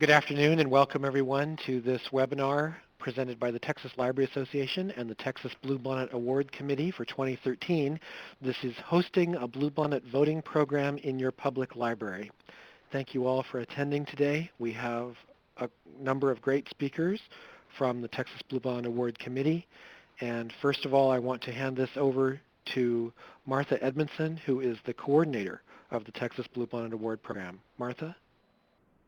Good afternoon and welcome everyone to this webinar presented by the Texas Library Association and the Texas Bluebonnet Award Committee for 2013. This is hosting a Bluebonnet voting program in your public library. Thank you all for attending today. We have a number of great speakers from the Texas Bluebonnet Award Committee. And first of all, I want to hand this over to Martha Edmondson, who is the coordinator of the Texas Bluebonnet Award program. Martha?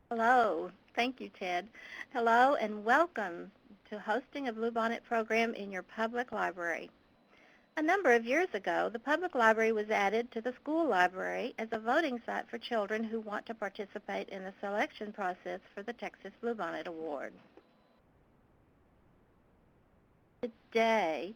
Hello. Thank you, Ted. Hello and welcome to hosting a Bluebonnet program in your public library. A number of years ago, the public library was added to the school library as a voting site for children who want to participate in the selection process for the Texas Bluebonnet Award. Today,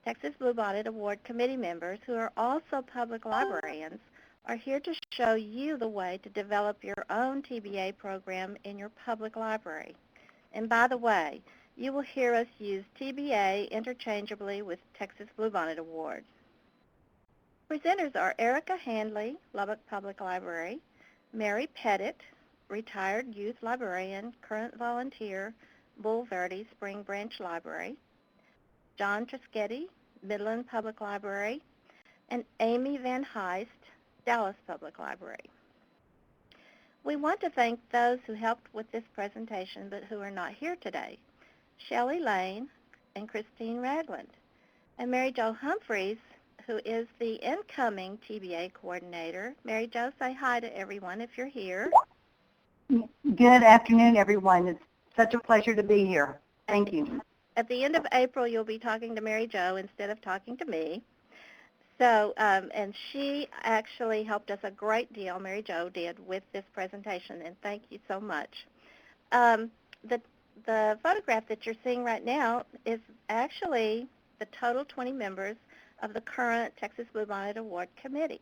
Texas Bluebonnet Award Committee members who are also public librarians are here to show you the way to develop your own TBA program in your public library. And by the way, you will hear us use TBA interchangeably with Texas Bluebonnet Award. Presenters are Erica Handley, Lubbock Public Library, Mary Pettit, retired youth librarian, current volunteer, Bull Verde Spring Branch Library, John Trischetti, Midland Public Library, and Amy Van Heist, Dallas Public Library. We want to thank those who helped with this presentation but who are not here today, Shelley Lane and Christine Ragland, and Mary Jo Humphreys, who is the incoming TBA coordinator. Mary Jo, say hi to everyone if you're here. Good afternoon, everyone. It's such a pleasure to be here. Thank you. At the end of April, you'll be talking to Mary Jo instead of talking to me. So, and she actually helped us a great deal, Mary Jo did, with this presentation, and thank you so much. The photograph that you're seeing right now is actually the total 20 members of the current Texas Bluebonnet Award Committee.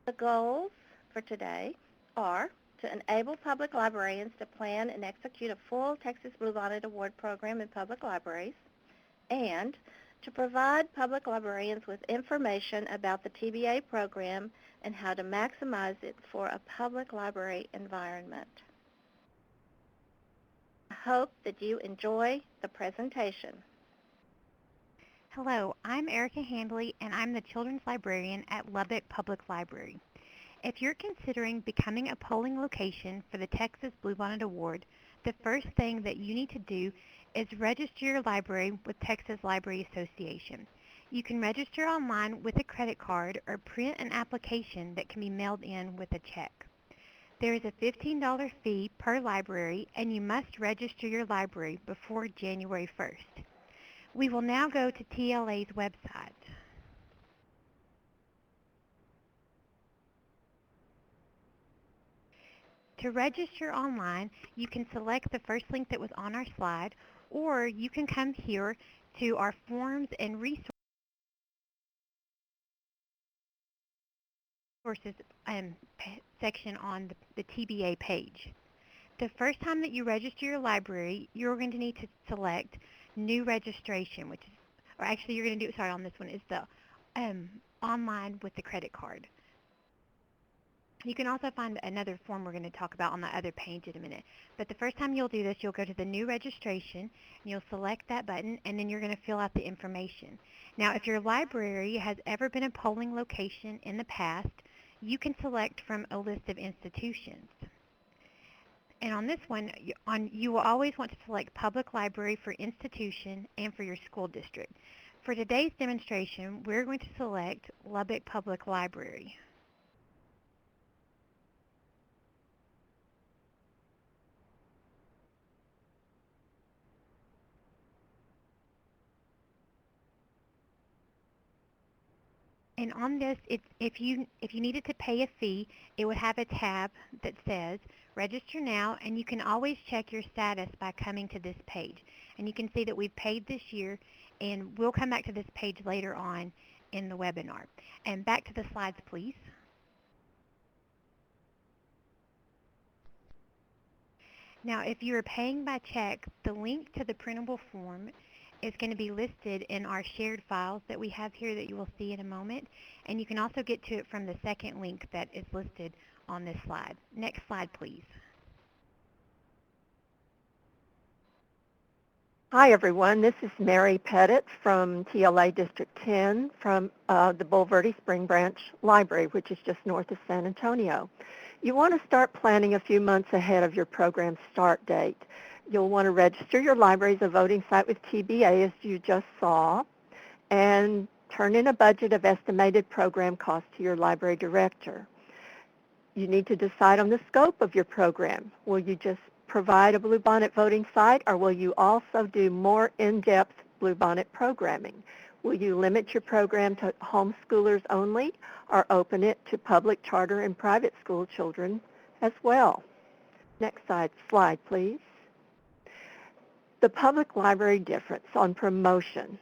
The goals for today are to enable public librarians to plan and execute a full Texas Bluebonnet Award program in public libraries, and to provide public librarians with information about the TBA program and how to maximize it for a public library environment. I hope that you enjoy the presentation. Hello, I'm Erica Handley, and I'm the Children's Librarian at Lubbock Public Library. If you're considering becoming a polling location for the Texas Bluebonnet Award, the first thing that you need to do is register your library with Texas Library Association. You can register online with a credit card or print an application that can be mailed in with a check. There is a $15 fee per library, and you must register your library before January 1st. We will now go to TLA's website. To register online, you can select the first link that was on our slide, or you can come here to our forms and resources section on the TBA page. The first time that you register your library, you're going to need to select new registration, which is, or actually you're going to do, sorry, on this one is the online with the credit card. You can also find another form we're going to talk about on the other page in a minute. But the first time you'll do this, you'll go to the new registration, and you'll select that button, and then you're going to fill out the information. Now, if your library has ever been a polling location in the past, you can select from a list of institutions. And on this one, you will always want to select public library for institution and for your school district. For today's demonstration, we're going to select Lubbock Public Library. And on this, if you needed to pay a fee, it would have a tab that says Register Now, and you can always check your status by coming to this page. And you can see that we've paid this year, and we'll come back to this page later on in the webinar. And back to the slides, please. Now, if you are paying by check, the link to the printable form is going to be listed in our shared files that we have here that you will see in a moment. And you can also get to it from the second link that is listed on this slide. Next slide, please. Hi, everyone. This is Mary Pettit from TLA District 10 from the Bulverde Spring Branch Library, which is just north of San Antonio. You want to start planning a few months ahead of your program start date. You'll want to register your library as a voting site with TBA, as you just saw, and turn in a budget of estimated program costs to your library director. You need to decide on the scope of your program. Will you just provide a Bluebonnet voting site, or will you also do more in-depth Bluebonnet programming? Will you limit your program to homeschoolers only, or open it to public, charter, and private school children as well? Next slide, please. The public library difference on promotion.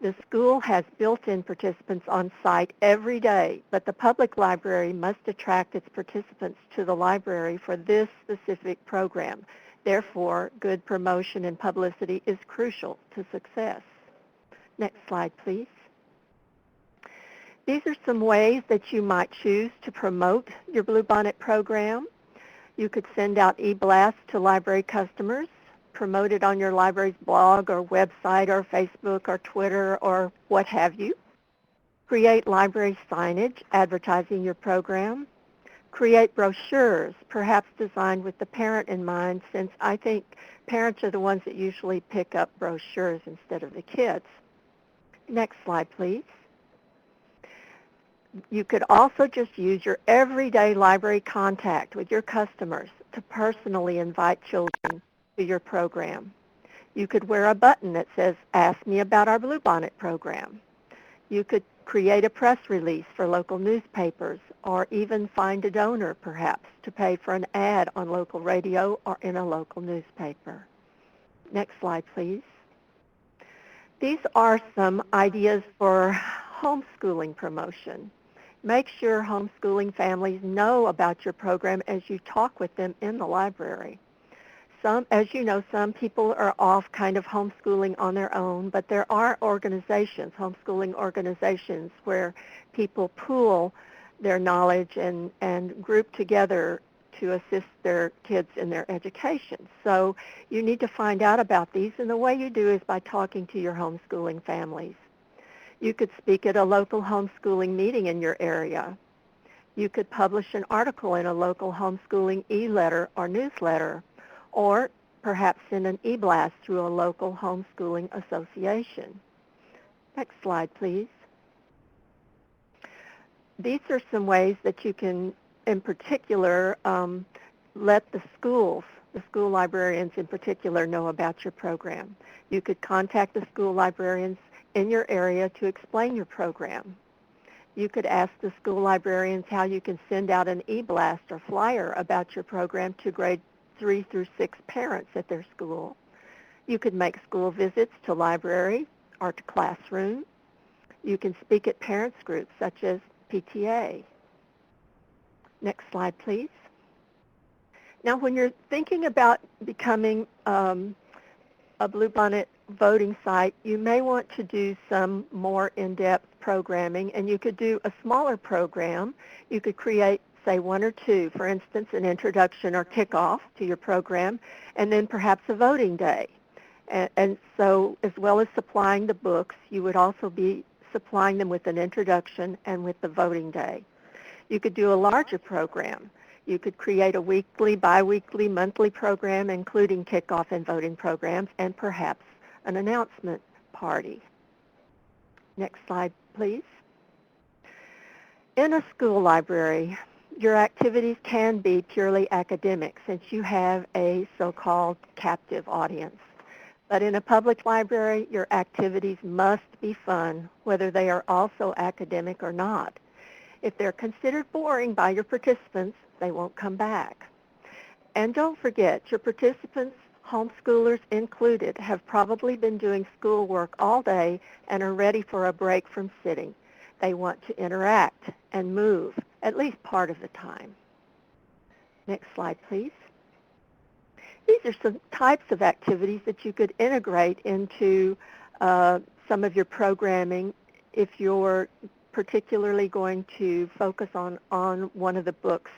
The school has built-in participants on site every day, but the public library must attract its participants to the library for this specific program. Therefore, good promotion and publicity is crucial to success. Next slide, please. These are some ways that you might choose to promote your Bluebonnet program. You could send out e-blasts to library customers, promote it on your library's blog or website or Facebook or Twitter or what have you. Create library signage advertising your program. Create brochures, perhaps designed with the parent in mind, since I think parents are the ones that usually pick up brochures instead of the kids. Next slide, please. You could also just use your everyday library contact with your customers to personally invite children to your program. You could wear a button that says, "Ask me about our Bluebonnet program." You could create a press release for local newspapers, or even find a donor, perhaps, to pay for an ad on local radio or in a local newspaper. Next slide, please. These are some ideas for homeschooling promotion. Make sure homeschooling families know about your program as you talk with them in the library. As you know, some people are off kind of homeschooling on their own, but there are organizations, homeschooling organizations, where people pool their knowledge and group together to assist their kids in their education. So you need to find out about these, and the way you do is by talking to your homeschooling families. You could speak at a local homeschooling meeting in your area. You could publish an article in a local homeschooling e-letter or newsletter, or perhaps send an e-blast through a local homeschooling association. Next slide, please. These are some ways that you can, in particular, let the school librarians in particular, know about your program. You could contact the school librarians in your area to explain your program. You could ask the school librarians how you can send out an e-blast or flyer about your program to grade 3 through 6 parents at their school. You could make school visits to library or to classroom. You can speak at parents groups such as PTA. Next slide, please. Now, when you're thinking about becoming a Bluebonnet voting site, you may want to do some more in-depth programming, and you could do a smaller program. You could create, say, 1 or 2, for instance, an introduction or kickoff to your program, and then perhaps a voting day. And so, as well as supplying the books, you would also be supplying them with an introduction and with the voting day. You could do a larger program. You could create a weekly, bi-weekly, monthly program, including kickoff and voting programs, and perhaps an announcement party. Next slide, please. In a school library, your activities can be purely academic since you have a so-called captive audience. But in a public library, your activities must be fun, whether they are also academic or not. If they're considered boring by your participants, they won't come back. And don't forget, your participants, homeschoolers included, have probably been doing schoolwork all day and are ready for a break from sitting. They want to interact and move at least part of the time. Next slide, please. These are some types of activities that you could integrate into some of your programming if you're particularly going to focus on one of the books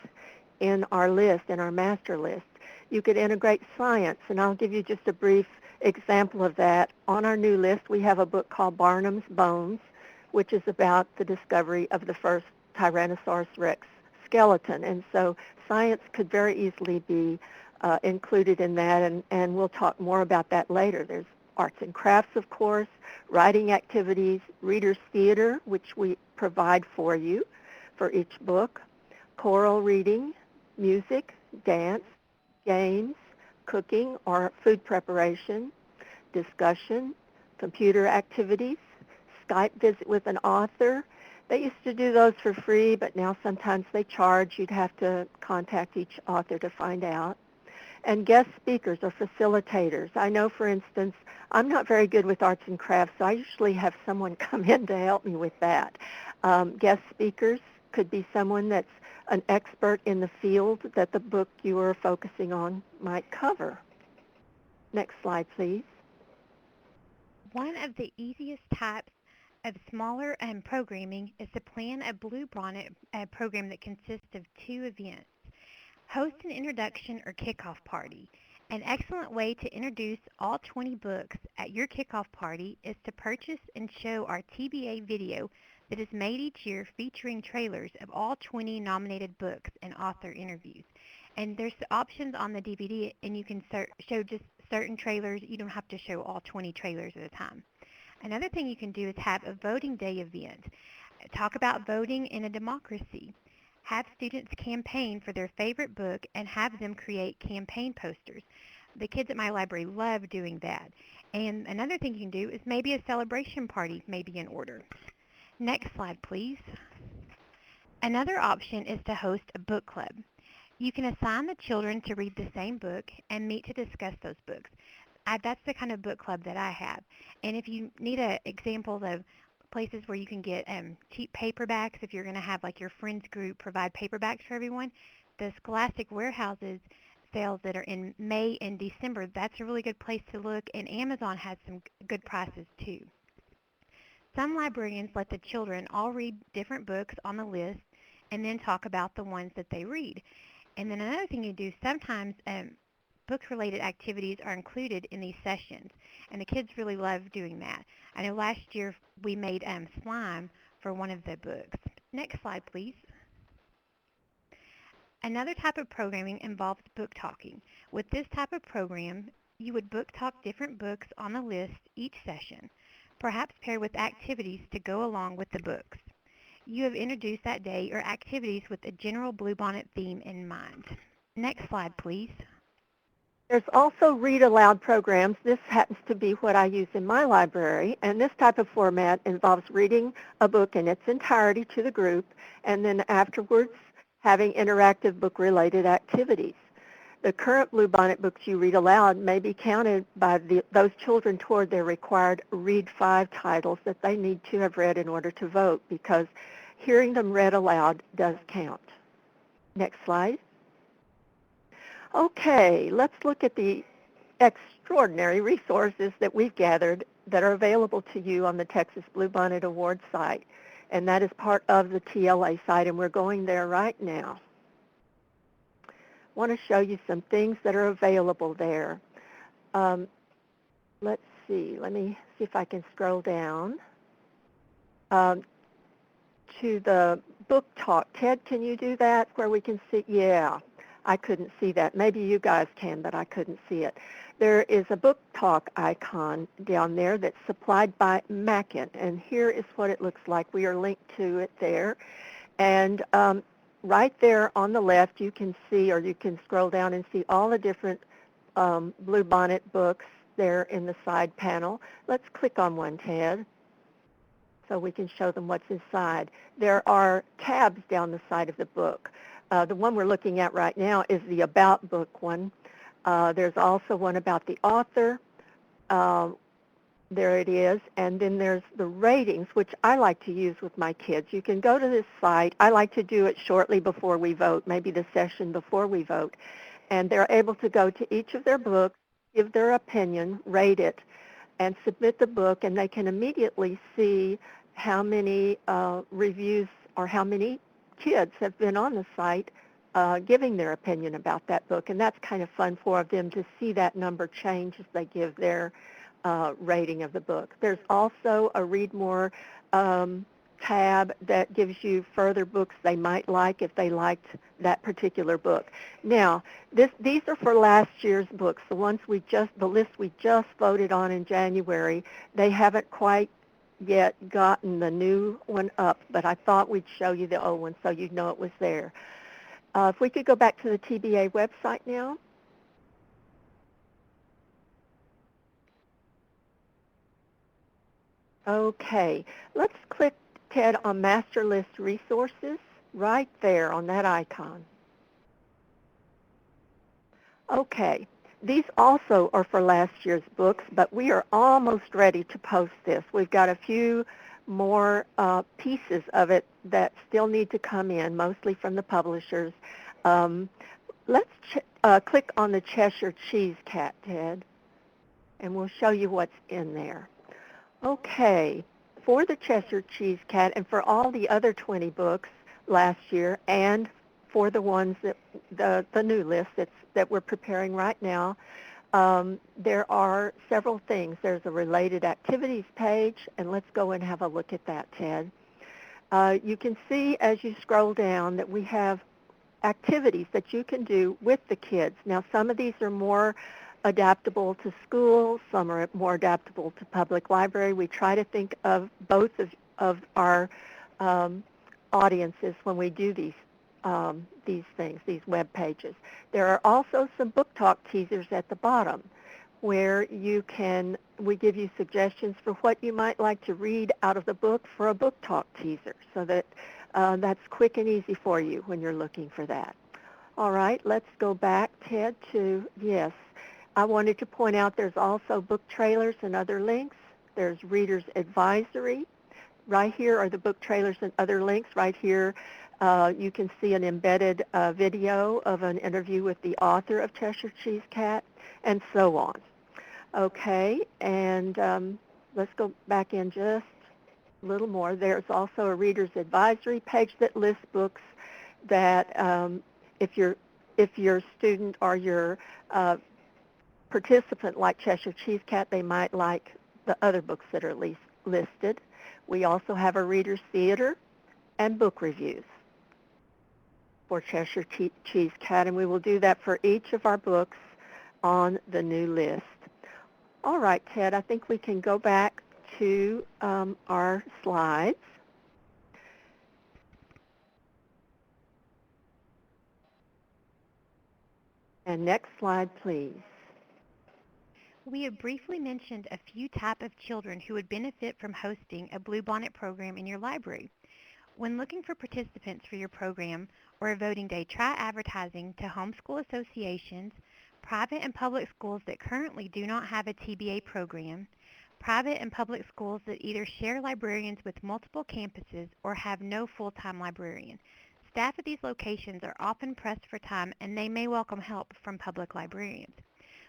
in our list, in our master list. You could integrate science, and I'll give you just a brief example of that, on our new list we have a book called Barnum's Bones, which is about the discovery of the first Tyrannosaurus rex skeleton. And so science could very easily be included in that, and we'll talk more about that later. There's arts and crafts, of course, writing activities, reader's theater, which we provide for you for each book, choral reading, music, dance, games, cooking or food preparation, discussion, computer activities, Skype visit with an author. They used to do those for free, but now sometimes they charge. You'd have to contact each author to find out. And guest speakers or facilitators. I know, for instance, I'm not very good with arts and crafts, so I usually have someone come in to help me with that. Guest speakers could be someone that's an expert in the field that the book you are focusing on might cover. Next slide, please. One of the easiest types of smaller programming is to plan a Bluebonnet program that consists of 2 events. Host an introduction or kickoff party. An excellent way to introduce all 20 books at your kickoff party is to purchase and show our TBA video that is made each year featuring trailers of all 20 nominated books and author interviews. And there's options on the DVD, and you can show just certain trailers. You don't have to show all 20 trailers at a time. Another thing you can do is have a voting day event. Talk about voting in a democracy. Have students campaign for their favorite book and have them create campaign posters. The kids at my library love doing that. And another thing you can do is maybe a celebration party may be in order. Next slide, please. Another option is to host a book club. You can assign the children to read the same book and meet to discuss those books. That's the kind of book club that I have. And if you need examples of places where you can get cheap paperbacks, if you're going to have like your friends group provide paperbacks for everyone, the Scholastic Warehouses sales that are in May and December, that's a really good place to look, and Amazon has some good prices too. Some librarians let the children all read different books on the list and then talk about the ones that they read. And then another thing you do, sometimes book-related activities are included in these sessions, and the kids really love doing that. I know last year we made slime for one of the books. Next slide, please. Another type of programming involves book talking. With this type of program, you would book talk different books on the list each session, perhaps paired with activities to go along with the books. You have introduced that day or activities with a general Bluebonnet theme in mind. Next slide, please. There's also read aloud programs. This happens to be what I use in my library, and this type of format involves reading a book in its entirety to the group, and then afterwards having interactive book-related activities. The current Bluebonnet books you read aloud may be counted by those children toward their required Read 5 titles that they need to have read in order to vote, because hearing them read aloud does count. Next slide. Okay, let's look at the extraordinary resources that we've gathered that are available to you on the Texas Bluebonnet Award site, and that is part of the TLA site, and we're going there right now. I want to show you some things that are available there. Let's see, let me see if I can scroll down to the book talk. Ted, can you do that where we can see? Yeah. I couldn't see that. Maybe you guys can, but I couldn't see it. There is a book talk icon down there that's supplied by Mackin, and here is what it looks like. We are linked to it there. And right there on the left, you can see, or you can scroll down and see all the different Bluebonnet books there in the side panel. Let's click on one, Ted, so we can show them what's inside. There are tabs down the side of the book. The one we're looking at right now is the About book one. There's also one about the author. There it is. And then there's the ratings, which I like to use with my kids. You can go to this site. I like to do it shortly before we vote, maybe the session before we vote. And they're able to go to each of their books, give their opinion, rate it, and submit the book, and they can immediately see how many reviews or how many kids have been on the site giving their opinion about that book, and that's kind of fun for them to see that number change as they give their rating of the book. There's also a Read More tab that gives you further books they might like if they liked that particular book. Now, these are for last year's books, the list we just voted on in January. They haven't quite yet gotten the new one up, but I thought we'd show you the old one so you'd know it was there. If we could go back to the TBA website now. Okay, let's click, Ted, on Master List Resources right there on that icon. Okay, these also are for last year's books, but we are almost ready to post this. We've got a few more pieces of it that still need to come in, mostly from the publishers. Let's click on the Cheshire Cheese Cat, Ted, and we'll show you what's in there. Okay, for the Cheshire Cheese Cat and for all the other 20 books last year, and for the ones that the new list that we're preparing right now, there are several things. There's a related activities page, and let's go and have a look at that, Ted. You can see as you scroll down that we have activities that you can do with the kids. Now, some of these are more adaptable to school, some are more adaptable to public library. We try to think of both of our audiences when we do these things, these web pages. There are also some book talk teasers at the bottom where we give you suggestions for what you might like to read out of the book for a book talk teaser, so that that's quick and easy for you when you're looking for that. All right, let's go back, Ted, to, yes, I wanted to point out there's also book trailers and other links. There's Reader's Advisory. Right here are the book trailers and other links. Right here you can see an embedded video of an interview with the author of Cheshire Cheese Cat, and so on. Okay, and let's go back in just a little more. There's also a Reader's Advisory page that lists books that if your student or your participant like Cheshire Cheese Cat, they might like the other books that are listed. We also have a Reader's Theater and book reviews for Cheshire Cheese Cat, and we will do that for each of our books on the new list. All right, Ted, I think we can go back to our slides. And next slide, please. We have briefly mentioned a few types of children who would benefit from hosting a Bluebonnet program in your library. When looking for participants for your program or a voting day, try advertising to homeschool associations, private and public schools that currently do not have a TBA program, private and public schools that either share librarians with multiple campuses or have no full-time librarian. Staff at these locations are often pressed for time, and they may welcome help from public librarians.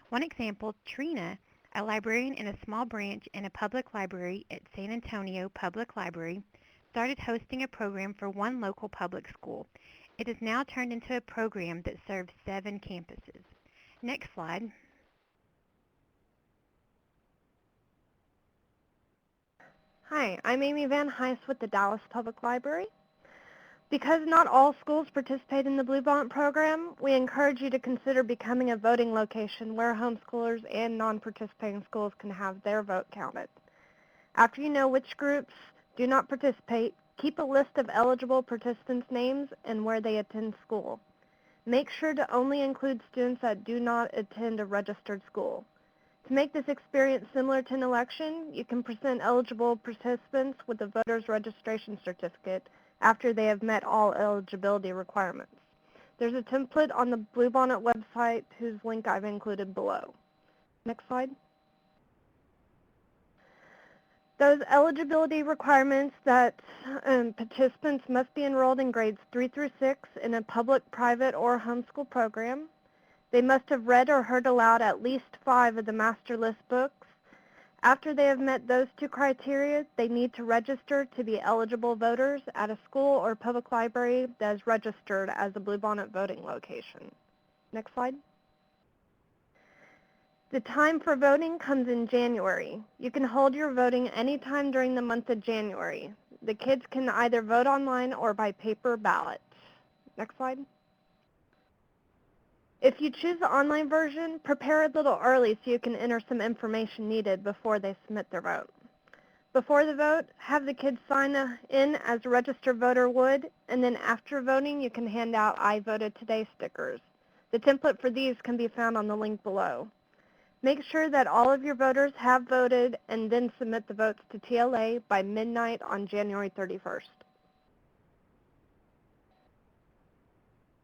One example, Trina, a librarian in a small branch in a public library at San Antonio Public Library, started hosting a program for one local public school. It has now turned into a program that serves 7 campuses. Next slide. Hi, I'm Amy Van Heist with the Dallas Public Library. Because not all schools participate in the Bluebonnet program, we encourage you to consider becoming a voting location where homeschoolers and non-participating schools can have their vote counted. After you know which groups do not participate, keep a list of eligible participants' names and where they attend school. Make sure to only include students that do not attend a registered school. To make this experience similar to an election, you can present eligible participants with a voter's registration certificate after they have met all eligibility requirements. There's a template on the Bluebonnet website whose link I've included below. Next slide. Those eligibility requirements that participants must be enrolled in grades 3 through 6 in a public, private, or homeschool program. They must have read or heard aloud at least 5 of the Master List books. After they have met those two criteria, they need to register to be eligible voters at a school or public library that is registered as a Bluebonnet voting location. Next slide. The time for voting comes in January. You can hold your voting anytime during the month of January. The kids can either vote online or by paper ballot. Next slide. If you choose the online version, prepare a little early so you can enter some information needed before they submit their vote. Before the vote, have the kids sign in as a registered voter would, and then after voting, you can hand out I voted today stickers. The template for these can be found on the link below. Make sure that all of your voters have voted and then submit the votes to TLA by midnight on January 31st.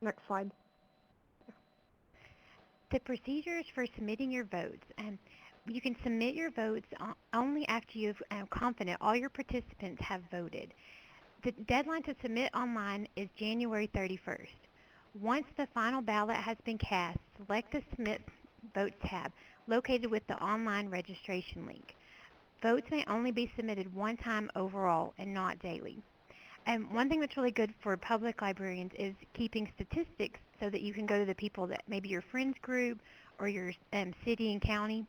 Next slide. The procedures for submitting your votes. You can submit your votes only after you've confident all your participants have voted. The deadline to submit online is January 31st. Once the final ballot has been cast, select the Submit Votes tab located with the online registration link. Votes may only be submitted one time overall and not daily. And one thing that's really good for public librarians is keeping statistics so that you can go to the people that maybe your friends group or your city and county.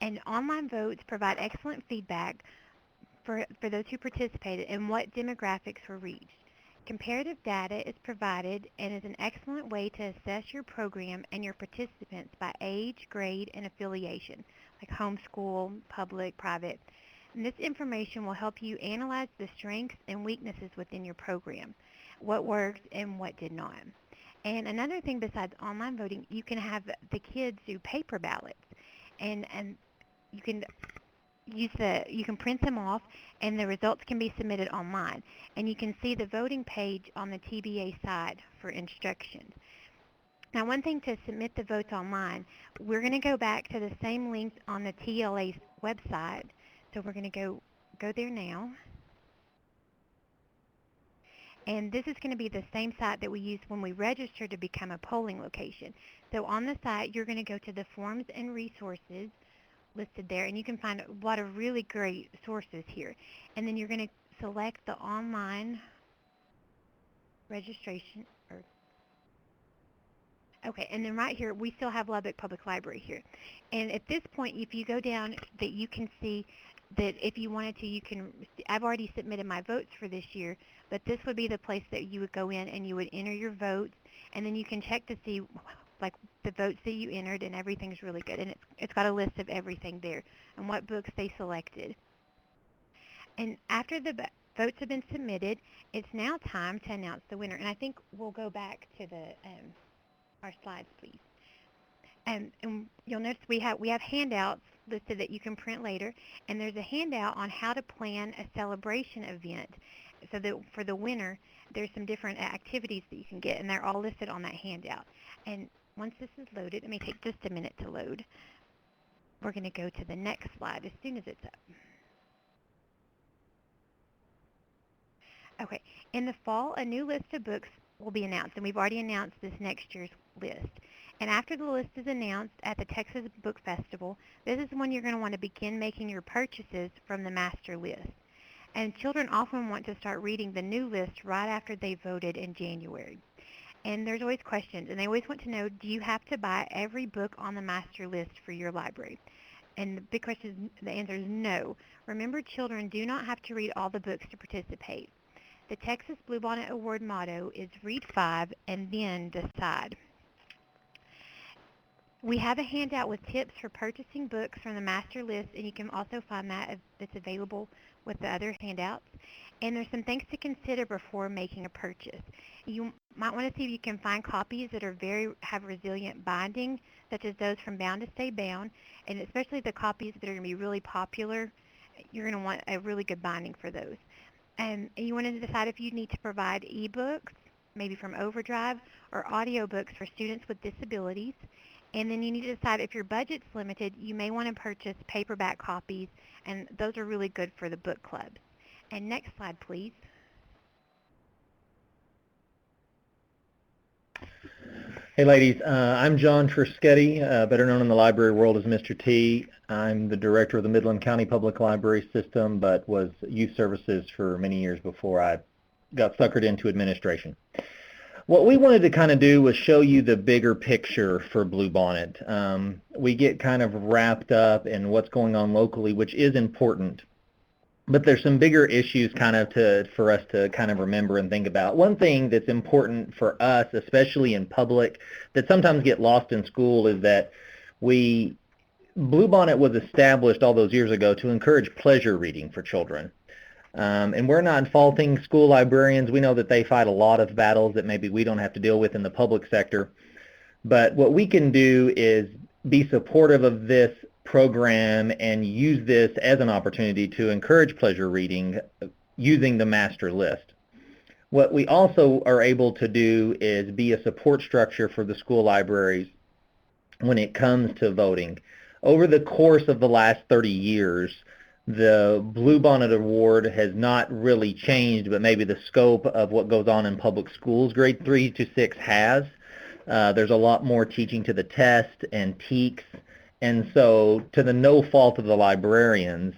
And online votes provide excellent feedback for those who participated and what demographics were reached. Comparative data is provided and is an excellent way to assess your program and your participants by age, grade, and affiliation, like homeschool, public, private. And this information will help you analyze the strengths and weaknesses within your program, what worked and what did not. And another thing besides online voting, you can have the kids do paper ballots, and you can you can print them off, and the results can be submitted online. And you can see the voting page on the TBA side for instructions. Now, one thing to submit the votes online, we're going to go back to the same link on the TLA's website. So we're going to go there now. And this is going to be the same site that we used when we registered to become a polling location. So on the site, you're going to go to the forms and resources listed there, and you can find a lot of really great sources here. And then you're going to select the online registration. Okay, and then right here, we still have Lubbock Public Library here. And at this point, if you go down, that you can see that if you wanted to, you can, I've already submitted my votes for this year, but this would be the place that you would go in and you would enter your votes, and then you can check to see like the votes that you entered, and everything's really good. And it's got a list of everything there and what books they selected. And after the votes have been submitted, it's now time to announce the winner. And I think we'll go back to the our slides, please. And you'll notice we have handouts listed that you can print later, and there's a handout on how to plan a celebration event. So that for the winner, there's some different activities that you can get, and they're all listed on that handout. And once this is loaded, it may take just a minute to load. We're going to go to the next slide as soon as it's up. Okay, in the fall, a new list of books will be announced, and we've already announced this next year's list. And after the list is announced at the Texas Book Festival, this is when you're going to want to begin making your purchases from the master list. And children often want to start reading the new list right after they voted in January. And there's always questions, and they always want to know, do you have to buy every book on the master list for your library? And the big question, the answer is no. Remember, children do not have to read all the books to participate. The Texas Bluebonnet Award motto is read 5 and then decide. We have a handout with tips for purchasing books from the master list, and you can also find that it's available with the other handouts. And there's some things to consider before making a purchase. You might want to see if you can find copies that have resilient binding, such as those from Bound to Stay Bound, and especially the copies that are going to be really popular. You're going to want a really good binding for those. And you want to decide if you need to provide ebooks, maybe from Overdrive, or audiobooks for students with disabilities. And then you need to decide if your budget's limited, you may want to purchase paperback copies, and those are really good for the book club. And next slide, please. Hey ladies, I'm John Truschetti, better known in the library world as Mr. T. I'm the director of the Midland County Public Library System, but was youth services for many years before I got suckered into administration. What we wanted to kind of do was show you the bigger picture for Bluebonnet. We get kind of wrapped up in what's going on locally, which is important. But there's some bigger issues kind of for us to kind of remember and think about. One thing that's important for us, especially in public, that sometimes get lost in school is that Bluebonnet was established all those years ago to encourage pleasure reading for children. And we're not faulting school librarians. We know that they fight a lot of battles that maybe we don't have to deal with in the public sector. But what we can do is be supportive of this program and use this as an opportunity to encourage pleasure reading using the master list. What we also are able to do is be a support structure for the school libraries when it comes to voting. Over the course of the last 30 years, the Bluebonnet Award has not really changed, but maybe the scope of what goes on in public schools, grade 3 to 6 has. There's a lot more teaching to the test and TEKS. And so, to the no fault of the librarians,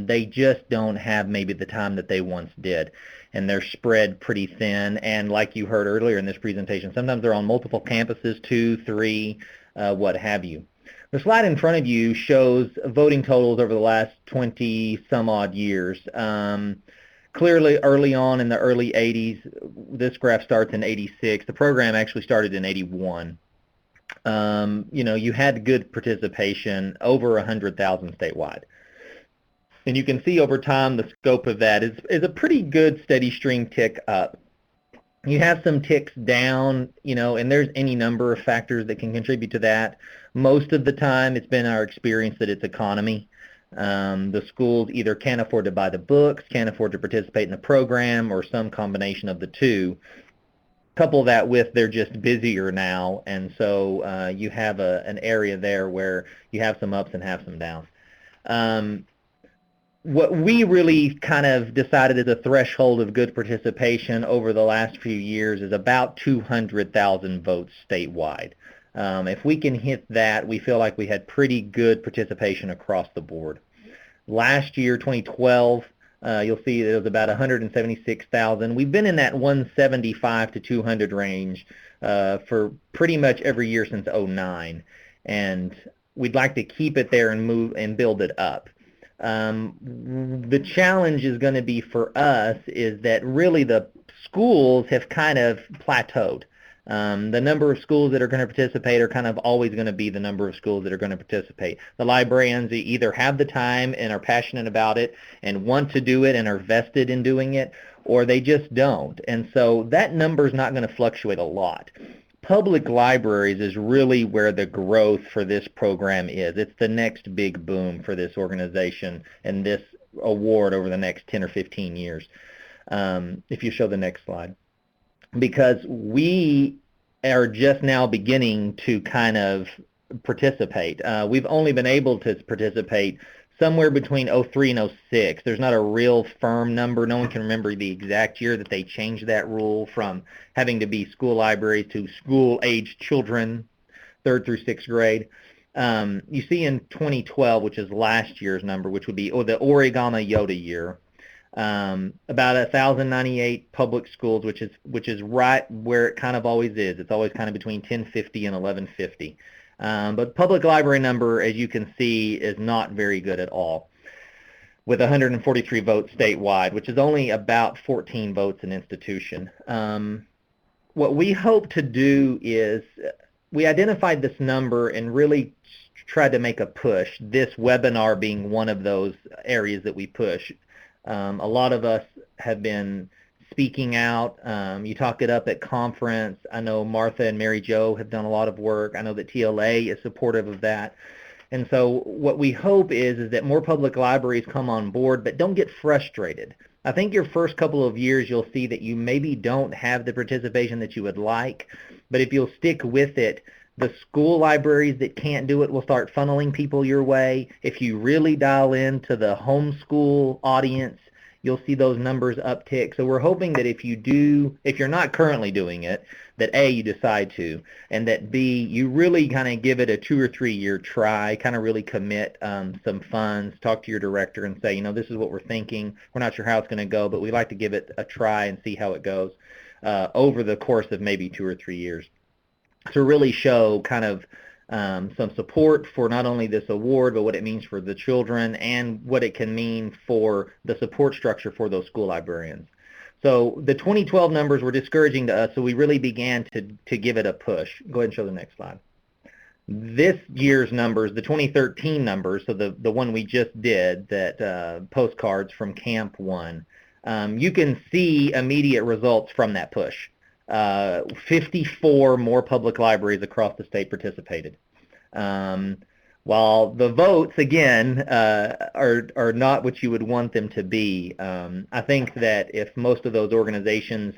they just don't have maybe the time that they once did. And they're spread pretty thin. And like you heard earlier in this presentation, sometimes they're on multiple campuses, 2, 3, what have you. The slide in front of you shows voting totals over the last 20 some odd years. Clearly, early on in the early 80s, this graph starts in 86. The program actually started in 81. You had good participation, over 100,000 statewide. And you can see over time the scope of that is a pretty good steady stream tick up. You have some ticks down, and there's any number of factors that can contribute to that. Most of the time, it's been our experience that it's economy. The schools either can't afford to buy the books, can't afford to participate in the program, or some combination of the two. Couple that with they're just busier now, and so you have an area there where you have some ups and have some downs. What we really kind of decided is a threshold of good participation over the last few years is about 200,000 votes statewide. If we can hit that, we feel like we had pretty good participation across the board. Last year, 2012, you'll see that it was about 176,000. We've been in that 175 to 200 range for pretty much every year since 2009, and we'd like to keep it there and move and build it up. The challenge is going to be for us is that really the schools have kind of plateaued. The number of schools that are going to participate are kind of always going to be the number of schools that are going to participate. The librarians either have the time and are passionate about it and want to do it and are vested in doing it, or they just don't. And so that number is not going to fluctuate a lot. Public libraries is really where the growth for this program is. It's the next big boom for this organization and this award over the next 10 or 15 years. If you show the next slide. Because we are just now beginning to kind of participate. We've only been able to participate somewhere between 03 and 06. There's not a real firm number. No one can remember the exact year that they changed that rule from having to be school libraries to school-aged children, 3rd through 6th grade. You see in 2012, which is last year's number, which would be the Origami Yoda year, about 1,098 public schools, which is right where it kind of always is. It's always kind of between 1050 and 1150. But public library number, as you can see, is not very good at all, with 143 votes statewide, which is only about 14 votes an institution. What we hope to do is we identified this number and really tried to make a push, this webinar being one of those areas that we push. A lot of us have been speaking out. You talked it up at conference. I know Martha and Mary Jo have done a lot of work. I know that TLA is supportive of that. And so what we hope is that more public libraries come on board, but don't get frustrated. I think your first couple of years you'll see that you maybe don't have the participation that you would like, but if you'll stick with it, the school libraries that can't do it will start funneling people your way. If you really dial into the homeschool audience, you'll see those numbers uptick. So we're hoping that if you're not currently doing it, that A, you decide to, and that B, you really kind of give it a 2 or 3 year try, kind of really commit some funds, talk to your director and say, this is what we're thinking. We're not sure how it's going to go, but we'd like to give it a try and see how it goes over the course of maybe 2 or 3 years, to really show kind of some support for not only this award, but what it means for the children and what it can mean for the support structure for those school librarians. So the 2012 numbers were discouraging to us, so we really began to give it a push. Go ahead and show the next slide. This year's numbers, the 2013 numbers, so the one we just did, that postcards from Camp 1, you can see immediate results from that push. 54 more public libraries across the state participated. While the votes, again, are not what you would want them to be, I think that if most of those organizations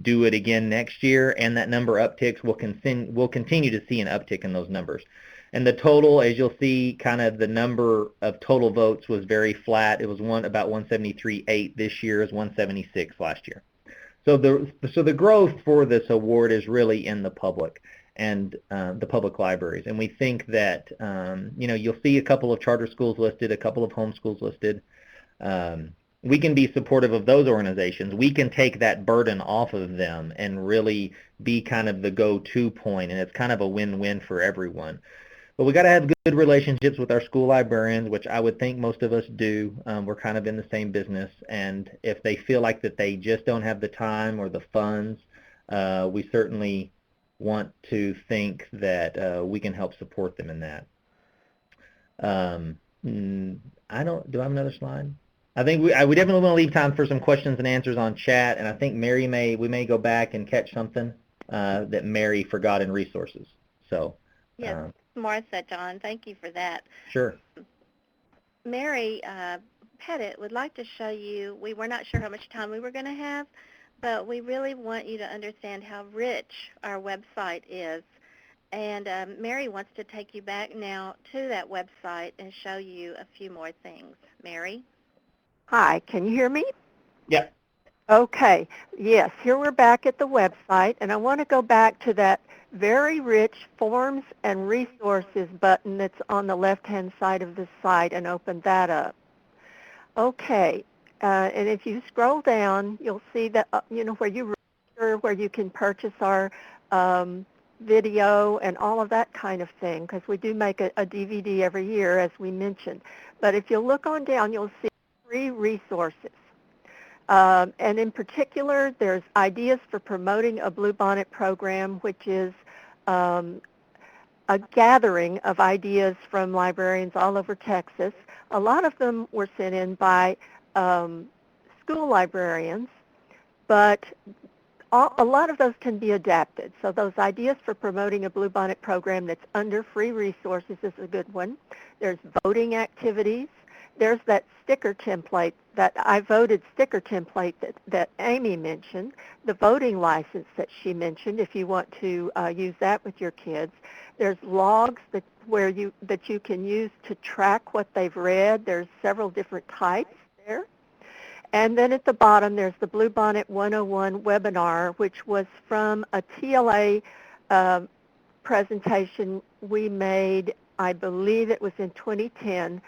do it again next year and that number upticks, we'll continue to see an uptick in those numbers. And the total, as you'll see, kind of the number of total votes was very flat. It was about 173.8 this year, is 176 last year. So the growth for this award is really in the public and the public libraries. And we think that, you'll see a couple of charter schools listed, a couple of homeschools listed. We can be supportive of those organizations. We can take that burden off of them and really be kind of the go-to point, and it's kind of a win-win for everyone. But we got to have good relationships with our school librarians, which I would think most of us do. We're kind of in the same business, and if they feel like that they just don't have the time or the funds, we certainly want to think that we can help support them in that. Do I have another slide? I think we definitely want to leave time for some questions and answers on chat, and I think we may go back and catch something that Mary forgot in resources. So. Yes, Martha, John, thank you for that. Sure. Mary Pettit would like to show you, we were not sure how much time we were going to have, but we really want you to understand how rich our website is. And Mary wants to take you back now to that website and show you a few more things. Mary? Hi, can you hear me? Yeah. Okay, yes, here we're back at the website, and I want to go back to that very rich forms and resources button that's on the left-hand side of the site and open that up. Okay, and if you scroll down, you'll see that, where you register, where you can purchase our video and all of that kind of thing, because we do make a DVD every year, as we mentioned. But if you look on down, you'll see free resources. And in particular, there's ideas for promoting a Bluebonnet program, which is a gathering of ideas from librarians all over Texas. A lot of them were sent in by school librarians, but a lot of those can be adapted. So those ideas for promoting a Bluebonnet program that's under free resources is a good one. There's voting activities. There's that sticker template, that I voted sticker template that Amy mentioned, the voting license that she mentioned, if you want to use that with your kids. There's logs that you can use to track what they've read. There's several different types there. And then at the bottom, there's the Bluebonnet 101 webinar, which was from a TLA presentation we made, I believe it was in 2010.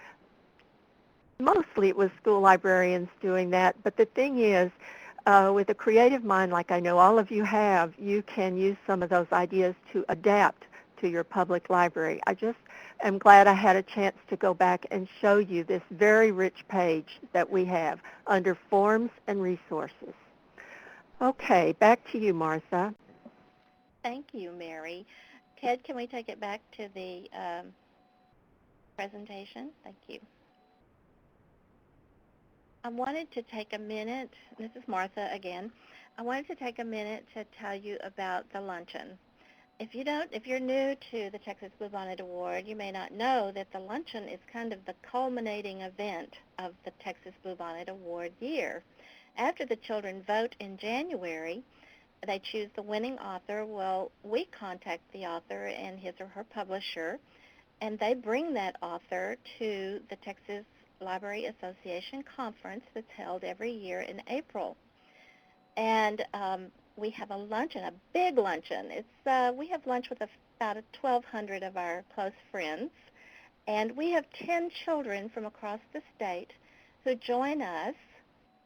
Mostly it was school librarians doing that, but the thing is, with a creative mind like I know all of you have, you can use some of those ideas to adapt to your public library. I just am glad I had a chance to go back and show you this very rich page that we have under Forms and Resources. Okay, back to you, Martha. Thank you, Mary. Ted, can we take it back to the presentation? Thank you. I wanted to take a minute, this is Martha again, I wanted to take a minute to tell you about the luncheon. If you're new to the Texas Bluebonnet Award, you may not know that the luncheon is kind of the culminating event of the Texas Bluebonnet Award year. After the children vote in January, they choose the winning author. Well, we contact the author and his or her publisher, and they bring that author to the Texas Library Association conference that's held every year in April. And we have a luncheon, a big luncheon. We have lunch with about 1,200 of our close friends, and we have 10 children from across the state who join us,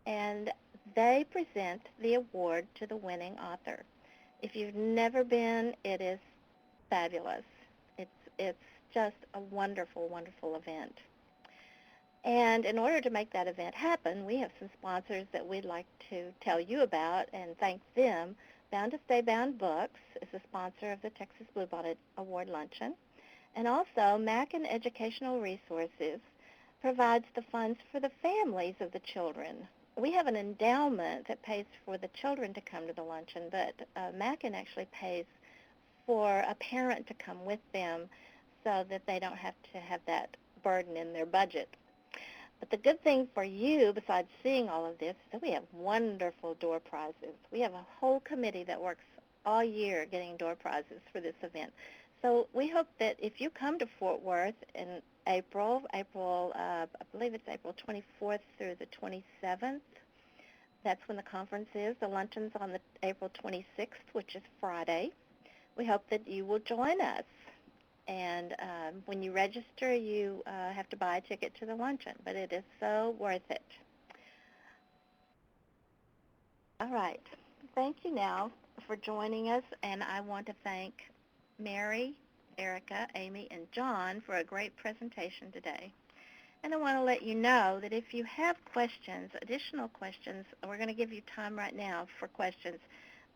and they present the award to the winning author. If you've never been, it is fabulous. It's just a wonderful, wonderful event. And in order to make that event happen, we have some sponsors that we'd like to tell you about and thank them. Bound to Stay Bound Books is a sponsor of the Texas Bluebonnet Award Luncheon. And also, Mackin Educational Resources provides the funds for the families of the children. We have an endowment that pays for the children to come to the luncheon, but Mackin actually pays for a parent to come with them so that they don't have to have that burden in their budget. But the good thing for you, besides seeing all of this, is that we have wonderful door prizes. We have a whole committee that works all year getting door prizes for this event. So we hope that if you come to Fort Worth in April, I believe it's April 24th through the 27th, that's when the conference is. The luncheon's on the April 26th, which is Friday. We hope that you will join us. And when you register, you have to buy a ticket to the luncheon, but it is so worth it. All right. Thank you now for joining us, and I want to thank Mary, Erica, Amy, and John for a great presentation today. And I want to let you know that if you have questions, additional questions, we're going to give you time right now for questions.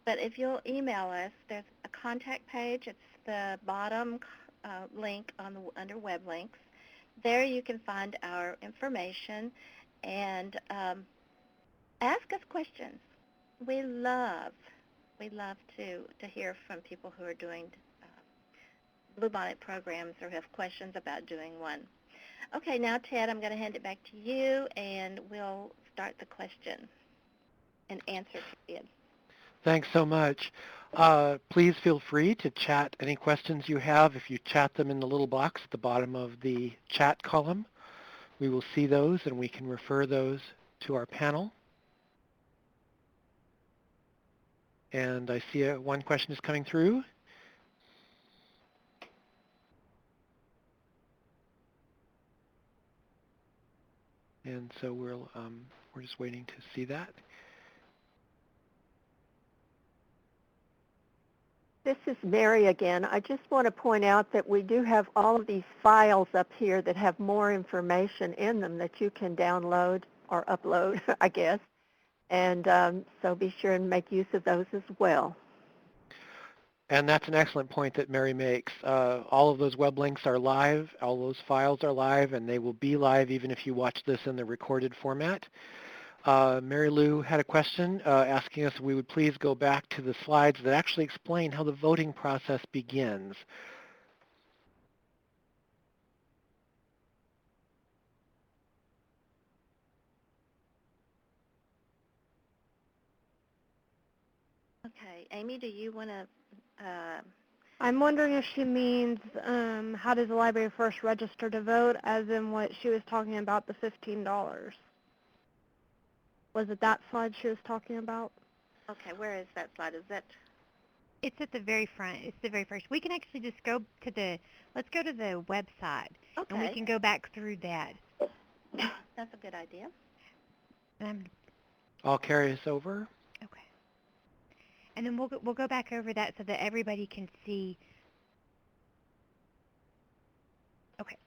But if you'll email us, there's a contact page. It's the bottom link under web links. There you can find our information and ask us questions. We love to hear from people who are doing Bluebonnet programs or have questions about doing one. Okay, now Ted, I'm going to hand it back to you, and we'll start the question and answer period. Thanks so much. Please feel free to chat any questions you have. If you chat them in the little box at the bottom of the chat column, we will see those and we can refer those to our panel. And I see one question is coming through. And so we're just waiting to see that. This is Mary again. I just want to point out that we do have all of these files up here that have more information in them that you can download or upload, I guess. And so be sure and make use of those as well. And that's an excellent point that Mary makes. All of those web links are live. All those files are live, and they will be live even if you watch this in the recorded format. Mary Lou had a question asking us if we would please go back to the slides that actually explain how the voting process begins. Okay, Amy, do you want to... I'm wondering if she means how does the library first register to vote, as in what she was talking about, the $15. Was it that slide she was talking about? Okay, where is that slide? Is that... It's at the very front. It's the very first. We can actually just go to let's go to the website, Okay. and we can go back through that. That's a good idea. I'll carry us over. Okay. And then we'll go back over that so that everybody can see. Okay.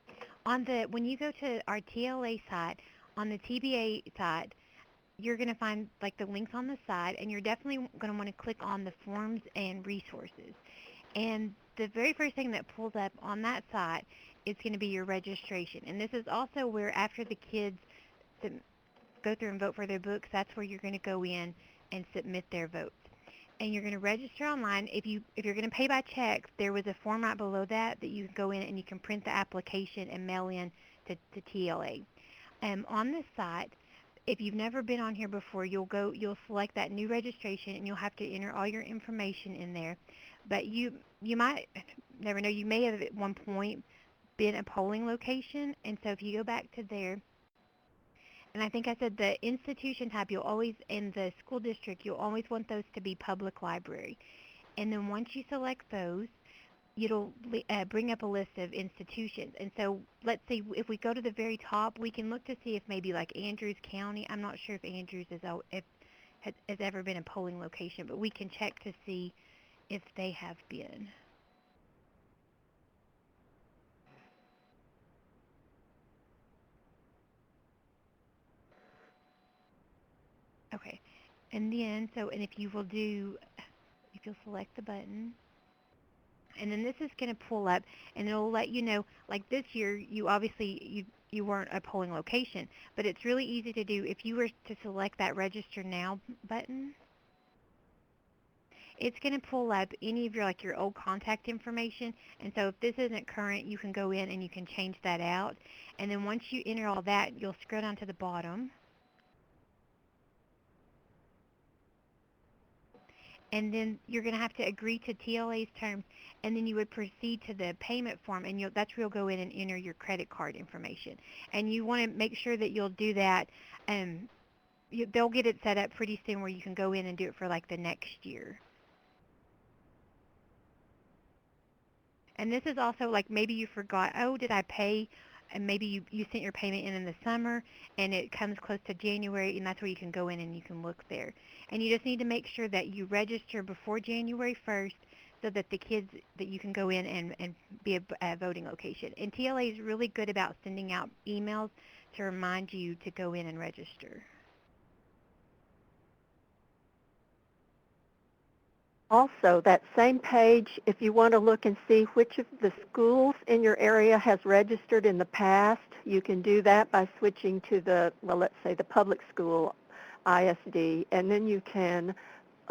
When you go to our TLA site, on the TBA site, you're going to find like the links on the side, and you're definitely going to want to click on the forms and resources. And the very first thing that pulls up on that site is going to be your registration. And this is also where, after the kids go through and vote for their books, that's where you're going to go in and submit their votes. And you're going to register online. If you're going to pay by check, there was a form right below that you can go in and you can print the application and mail in to TLA. On this site, if you've never been on here before, you'll select that new registration, and you'll have to enter all your information in there. But you might never know. You may have at one point been a polling location, and so if you go back to there, And I think I said the institution type, you'll always, in the school district, you'll always want those to be public library. And then once you select those, it'll bring up a list of institutions. And so let's see, if we go to the very top, we can look to see if maybe like Andrews County, I'm not sure if Andrews has ever been a polling location, but we can check to see if they have been. Okay, and then, and if you will if you'll select the button, and then this is going to pull up, and it'll let you know, like this year, you weren't a polling location, but it's really easy to do. If you were to select that Register Now button, it's going to pull up any of your old contact information, and so if this isn't current, you can go in and you can change that out, and then once you enter all that, you'll scroll down to the bottom, and then you're going to have to agree to TLA's terms, and then you would proceed to the payment form, and that's where you'll go in and enter your credit card information. And you want to make sure that you'll do that. They'll get it set up pretty soon where you can go in and do it for like the next year. And this is also like maybe you forgot, oh, did I pay? And maybe you sent your payment in the summer and it comes close to January, and that's where you can go in and you can look there. And you just need to make sure that you register before January 1st so that the kids, that you can go in and be a voting location. And TLA is really good about sending out emails to remind you to go in and register. Also, that same page, if you want to look and see which of the schools in your area has registered in the past, you can do that by switching to let's say the public school ISD, and then you can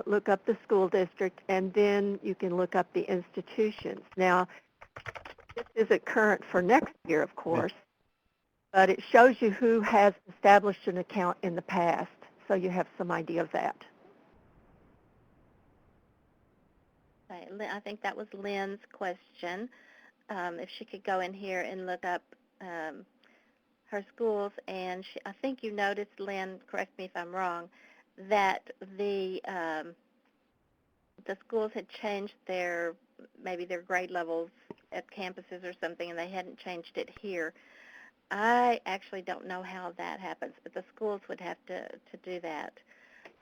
look up the school district, and then you can look up the institutions. Now, this isn't current for next year, of course, but it shows you who has established an account in the past, so you have some idea of that. I think that was Lynn's question. If she could go in here and look up her schools, and I think you noticed, Lynn, correct me if I'm wrong, that the schools had changed maybe their grade levels at campuses or something, and they hadn't changed it here. I actually don't know how that happens, but the schools would have to do that.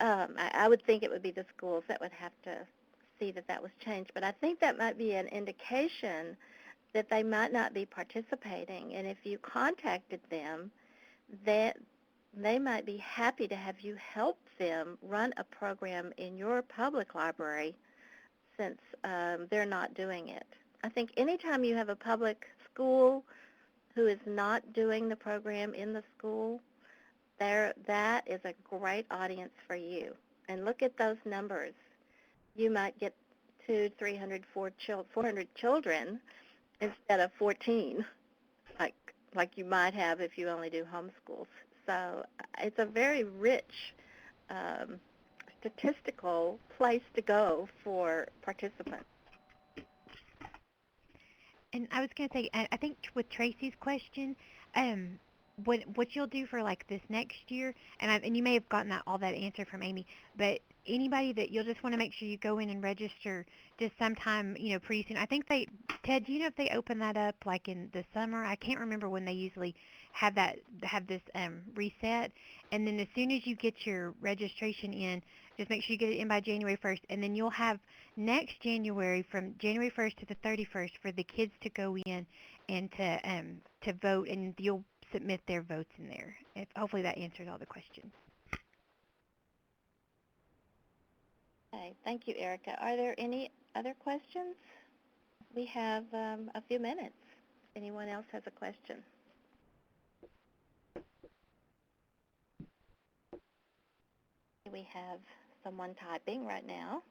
I would think it would be the schools that would have to see that was changed, but I think that might be an indication that they might not be participating, and if you contacted them, that they might be happy to have you help them run a program in your public library since they're not doing it. I think anytime you have a public school who is not doing the program in the school, that is a great audience for you. And look at those numbers. You might get 200, 300, 400 children instead of 14, like you might have if you only do homeschools. So it's a very rich statistical place to go for participants. And I was going to say, I think with Tracy's question, what you'll do for like this next year, and you may have gotten all that answer from Amy, but anybody that you'll just want to make sure you go in and register just sometime, pretty soon. I think Ted, do you know if they open that up like in the summer? I can't remember when they usually have this reset. And then as soon as you get your registration in, just make sure you get it in by January 1st, and then you'll have next January, from January 1st to the 31st, for the kids to go in and to vote, and you'll submit their votes in there. Hopefully that answers all the questions. Okay, thank you, Erica. Are there any other questions? We have a few minutes. If anyone else has a question. We have someone typing right now.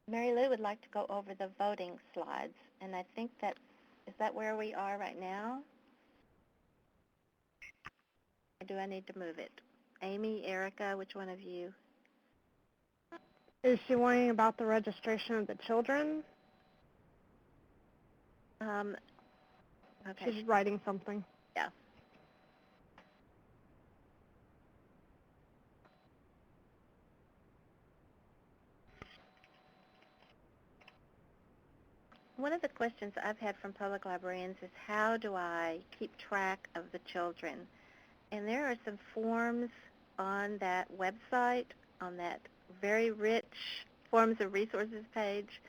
Mary Lou would like to go over the voting slides, and I think is that where we are right now? Or do I need to move it? Amy, Erica, which one of you? Is she worrying about the registration of the children? Okay. She's writing something. Yeah. one of the questions I've had from public librarians is how do I keep track of the children? And there are some forms on that website, on that very rich Forms of Resources page,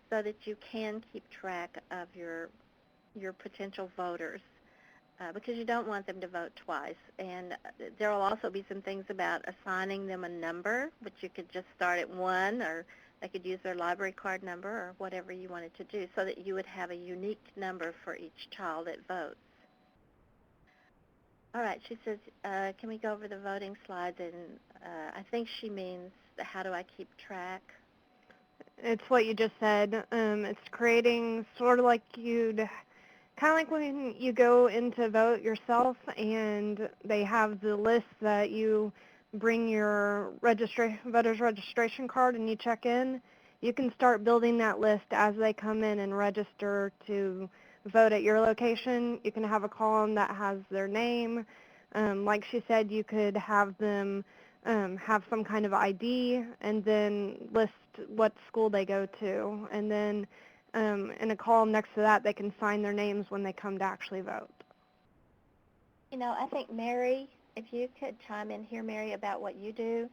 so that you can keep track of your potential voters, because you don't want them to vote twice. And there will also be some things about assigning them a number, which you could just start at 1, or they could use their library card number or whatever you wanted to do, so that you would have a unique number for each child that votes. All right, she says, can we go over the voting slides? And I think she means, how do I keep track? It's what you just said. It's creating sort of like kind of like when you go in to vote yourself and they have the list that you bring your voter's registration card and you check in. You can start building that list as they come in and register to vote at your location. You can have a column that has their name. Like she said, you could have them have some kind of ID and then list what school they go to. And then in a column next to that, they can sign their names when they come to actually vote. You know, I think, Mary, if you could chime in here, Mary, about what you do.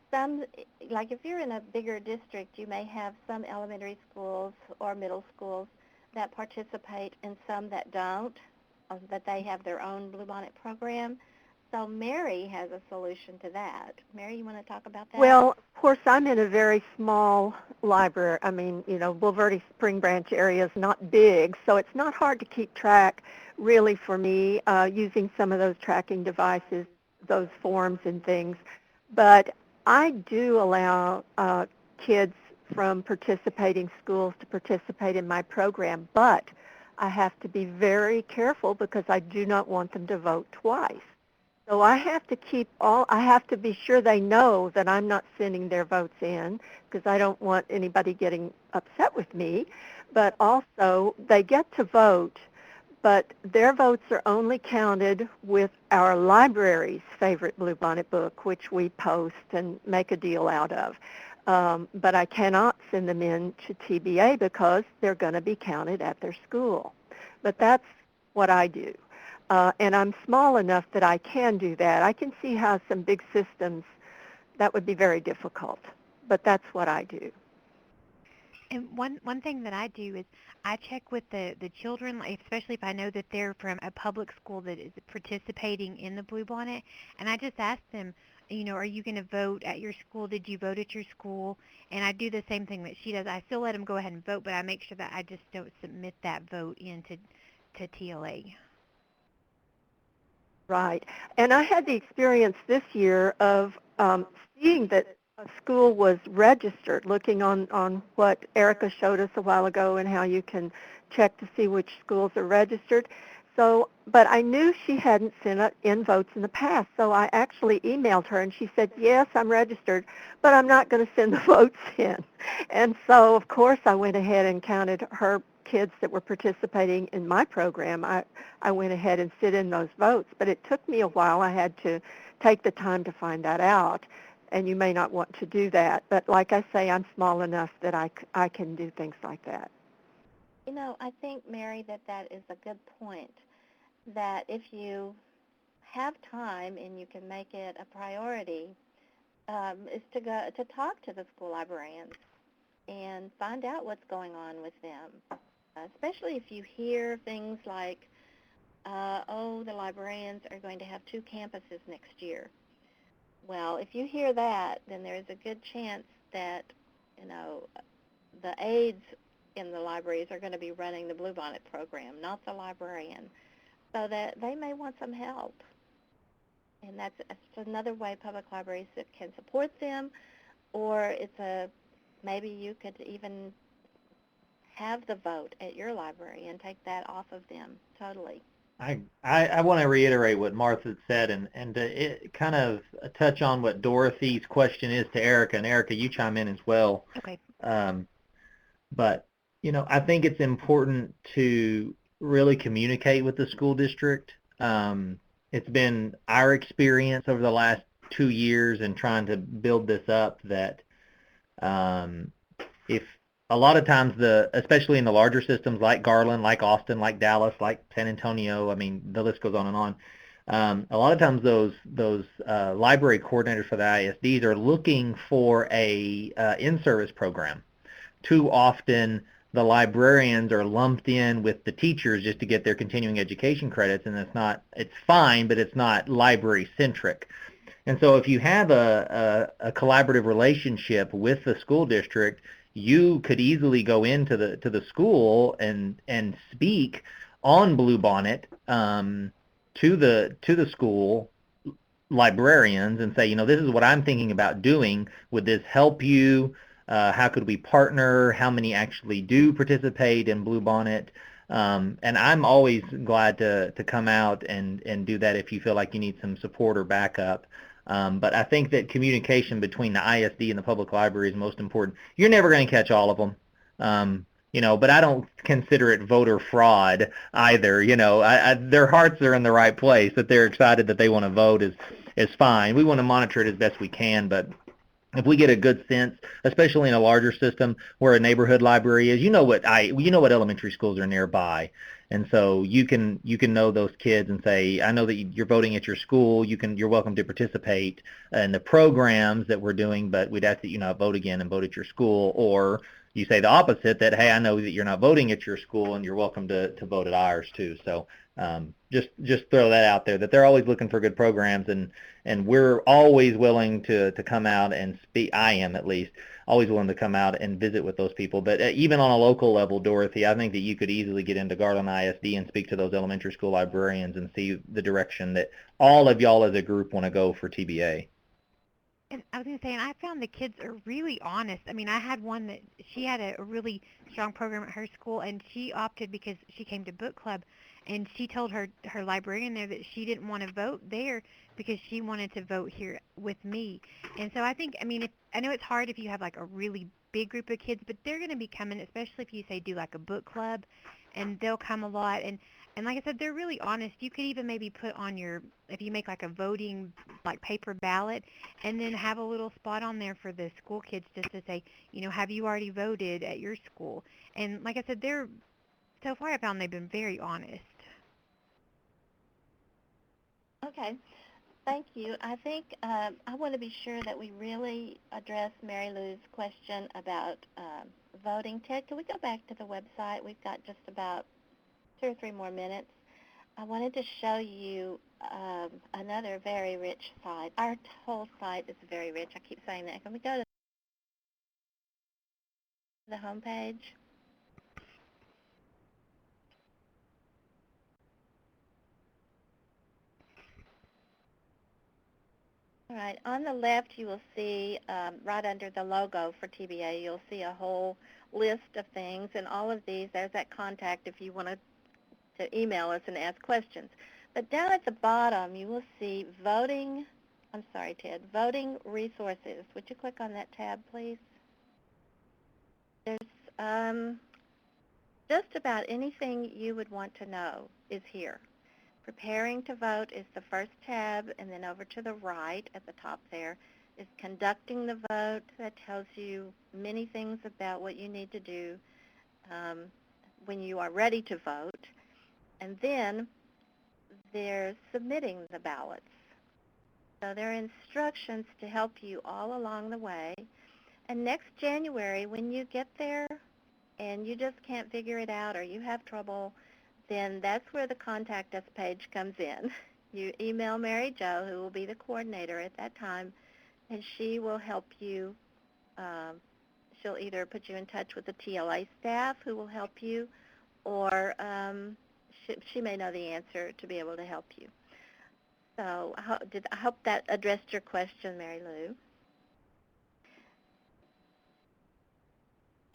Some, like if you're in a bigger district, you may have some elementary schools or middle schools that participate and some that don't, or that they have their own Bluebonnet program. So Mary has a solution to that. Mary, you want to talk about that? Well, of course, I'm in a very small library. I mean, Bulverde Spring Branch area is not big, so it's not hard to keep track, really, for me, using some of those tracking devices, those forms and things. But I do allow kids from participating schools to participate in my program, but I have to be very careful because I do not want them to vote twice. So I have to be sure they know that I'm not sending their votes in, because I don't want anybody getting upset with me. But also, they get to vote, but their votes are only counted with our library's favorite Bluebonnet book, which we post and make a deal out of. But I cannot send them in to TBA because they're going to be counted at their school. But that's what I do. And I'm small enough that I can do that. I can see how some big systems, that would be very difficult. But that's what I do. And one thing that I do is I check with the children, like, especially if I know that they're from a public school that is participating in the Bluebonnet, and I just ask them, are you going to vote at your school? Did you vote at your school? And I do the same thing that she does. I still let them go ahead and vote, but I make sure that I just don't submit that vote into TLA. Right. And I had the experience this year of seeing that a school was registered, looking on what Erica showed us a while ago and how you can check to see which schools are registered. So, but I knew she hadn't sent in votes in the past, so I actually emailed her and she said, yes, I'm registered, but I'm not going to send the votes in. And so, of course, I went ahead and counted her kids that were participating in my program. I went ahead and sent in those votes, but it took me a while. I had to take the time to find that out, and you may not want to do that. But like I say, I'm small enough that I can do things like that. I think, Mary, that is a good point, that if you have time and you can make it a priority, is to talk to the school librarians and find out what's going on with them. Especially if you hear things like, the librarians are going to have 2 campuses next year. Well, if you hear that, then there's a good chance that, the aides in the libraries are going to be running the Bluebonnet program, not the librarian, so that they may want some help. And that's another way public libraries can support them, or maybe you could even have the vote at your library and take that off of them totally. I want to reiterate what Martha said and to kind of touch on what Dorothy's question is to Erica, and Erica, you chime in as well. Okay. But, I think it's important to really communicate with the school district. It's been our experience over the last 2 years in trying to build this up that if a lot of times, especially in the larger systems like Garland, like Austin, like Dallas, like San Antonio, I mean, the list goes on and on. A lot of times those library coordinators for the ISDs are looking for a in-service program. Too often the librarians are lumped in with the teachers just to get their continuing education credits, and it's fine, but it's not library centric. And so if you have a collaborative relationship with the school district, you could easily go into the school and speak on Bluebonnet to the school librarians and say, this is what I'm thinking about doing. Would this help you? How could we partner? How many actually do participate in Bluebonnet? And I'm always glad to come out and do that if you feel like you need some support or backup. But I think that communication between the ISD and the public library is most important. You're never going to catch all of them. But I don't consider it voter fraud either. Their hearts are in the right place, that they're excited that they want to vote is fine. We want to monitor it as best we can, but if we get a good sense, especially in a larger system where a neighborhood library is, you know what elementary schools are nearby, and so you can know those kids and say, I know that you're voting at your school. You're welcome to participate in the programs that we're doing, but we'd ask that you not vote again and vote at your school. Or you say the opposite, that hey, I know that you're not voting at your school and you're welcome to vote at ours too. So just throw that out there, that they're always looking for good programs, and we're always willing to come out and speak. I am, at least, always willing to come out and visit with those people. But even on a local level, Dorothy, I think that you could easily get into Garland ISD and speak to those elementary school librarians and see the direction that all of y'all as a group want to go for TBA. And I was going to say, and I found the kids are really honest. I mean, I had one that she had a really strong program at her school, and she opted because she came to book club, and she told her librarian there that she didn't want to vote there because she wanted to vote here with me. And so I think, I mean, I know it's hard if you have like a really big group of kids, but they're going to be coming, especially if you say do like a book club, and they'll come a lot. And like I said, they're really honest. You could even maybe put on if you make like a voting like paper ballot, and then have a little spot on there for the school kids just to say, have you already voted at your school? And like I said, so far I found they've been very honest. Okay. Thank you. I think I want to be sure that we really address Mary Lou's question about voting. Ted, can we go back to the website? We've got just about 2 or 3 more minutes. I wanted to show you another very rich site. Our whole site is very rich. I keep saying that. Can we go to the home page? All right. On the left, you will see right under the logo for TBA, you'll see a whole list of things, and all of these, there's that contact if you want to email us and ask questions. But down at the bottom, you will see voting resources. Would you click on that tab, please? There's just about anything you would want to know is here. Preparing to vote is the first tab, and then over to the right at the top there is conducting the vote. That tells you many things about what you need to do when you are ready to vote. And then there's submitting the ballots. So there are instructions to help you all along the way. And next January, when you get there and you just can't figure it out or you have trouble, then that's where the Contact Us page comes in. You email Mary Jo, who will be the coordinator at that time, and she will help you. She'll either put you in touch with the TLA staff who will help you, or she may know the answer to be able to help you. So I hope that addressed your question, Mary Lou.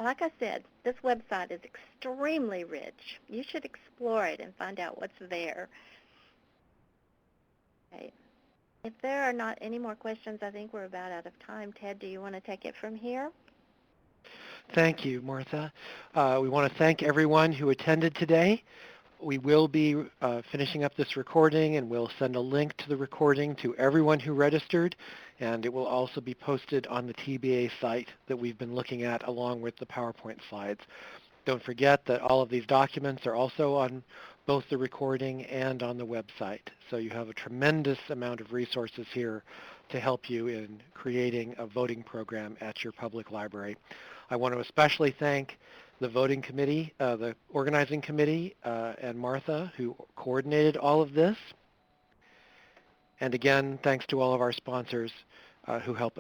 Like I said, this website is extremely rich. You should explore it and find out what's there. Okay. If there are not any more questions, I think we're about out of time. Ted, do you want to take it from here? Thank you, Martha. We want to thank everyone who attended today. We will be finishing up this recording, and we'll send a link to the recording to everyone who registered, and it will also be posted on the TBA site that we've been looking at along with the PowerPoint slides. Don't forget that all of these documents are also on both the recording and on the website. So you have a tremendous amount of resources here to help you in creating a voting program at your public library. I want to especially thank the voting committee, the organizing committee, and Martha, who coordinated all of this. And again, thanks to all of our sponsors who help